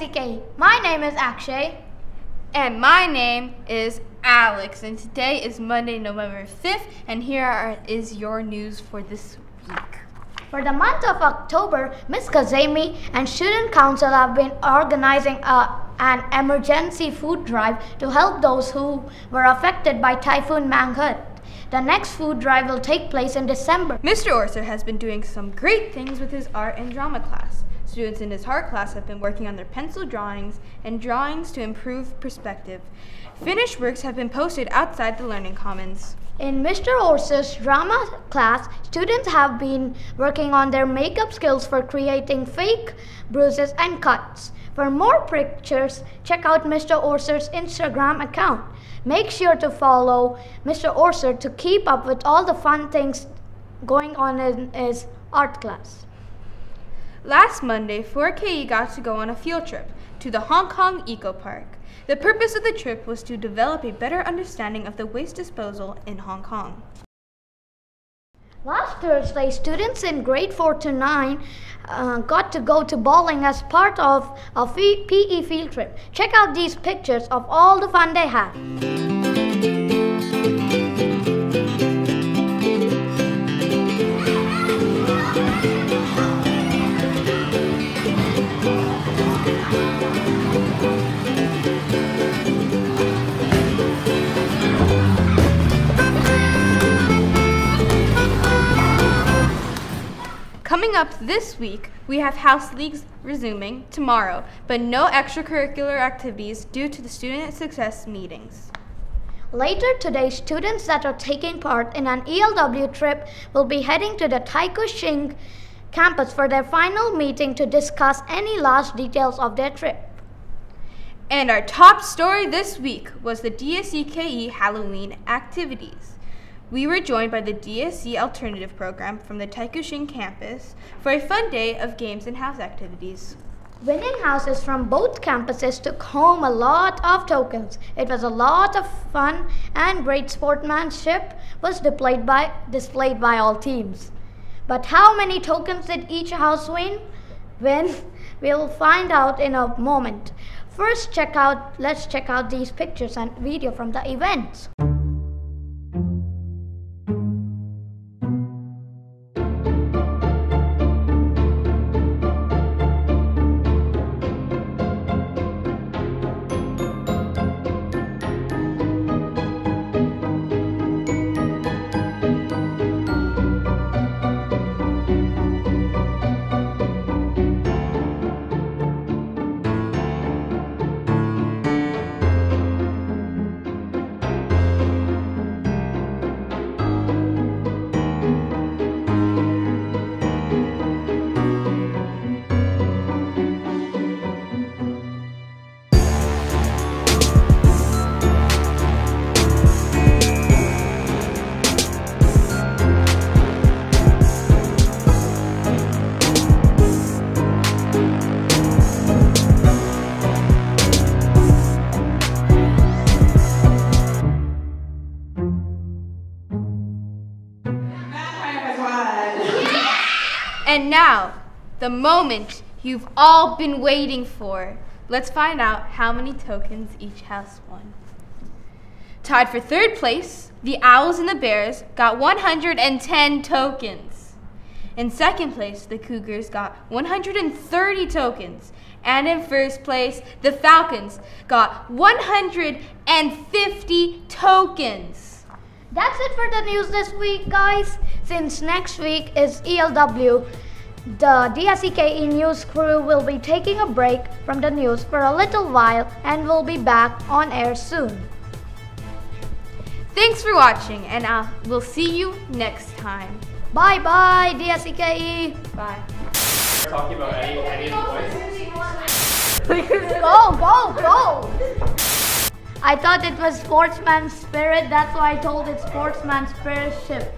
DSCKE. My name is Akshay. And my name is Alex. And today is Monday, November 5th. And here is your news for this week. For the month of October, Ms. Kazemi and Student Council have been organizing an emergency food drive to help those who were affected by Typhoon Mangkhut. The next food drive will take place in December. Mr. Orser has been doing some great things with his art and drama class. Students in his art class have been working on their pencil drawings and drawings to improve perspective. Finished works have been posted outside the Learning Commons. In Mr. Orser's drama class, students have been working on their makeup skills for creating fake bruises and cuts. For more pictures, check out Mr. Orser's Instagram account. Make sure to follow Mr. Orser to keep up with all the fun things going on in his art class. Last Monday, 4KE got to go on a field trip to the Hong Kong Eco Park. The purpose of the trip was to develop a better understanding of the waste disposal in Hong Kong. Last Thursday, students in grade 4 to 9 got to go to bowling as part of a PE field trip. Check out these pictures of all the fun they had. Coming up this week, we have house leagues resuming tomorrow, but no extracurricular activities due to the student success meetings. Later today, students that are taking part in an ELW trip will be heading to the Taikoo Shing campus for their final meeting to discuss any last details of their trip. And our top story this week was the DSCKE Halloween activities. We were joined by the DSC Alternative Program from the Taikoo Shing campus for a fun day of games and house activities. Winning houses from both campuses took home a lot of tokens. It was a lot of fun and great sportsmanship was displayed by all teams. But how many tokens did each house win? We'll find out in a moment. First, let's check out these pictures and video from the events. And now, the moment you've all been waiting for. Let's find out how many tokens each house won. Tied for third place, the Owls and the Bears got 110 tokens. In second place, the Cougars got 130 tokens. And in first place, the Falcons got 150 tokens. That's it for the news this week, guys. Since next week is ELW, the DSCKE news crew will be taking a break from the news for a little while and will be back on air soon. Thanks for watching, and we'll see you next time. Bye-bye, DSCKE. Bye. Talking about any of the boys? Go! I thought it was Sportsman Spirit, that's why I told it Sportsman Spirit Ship.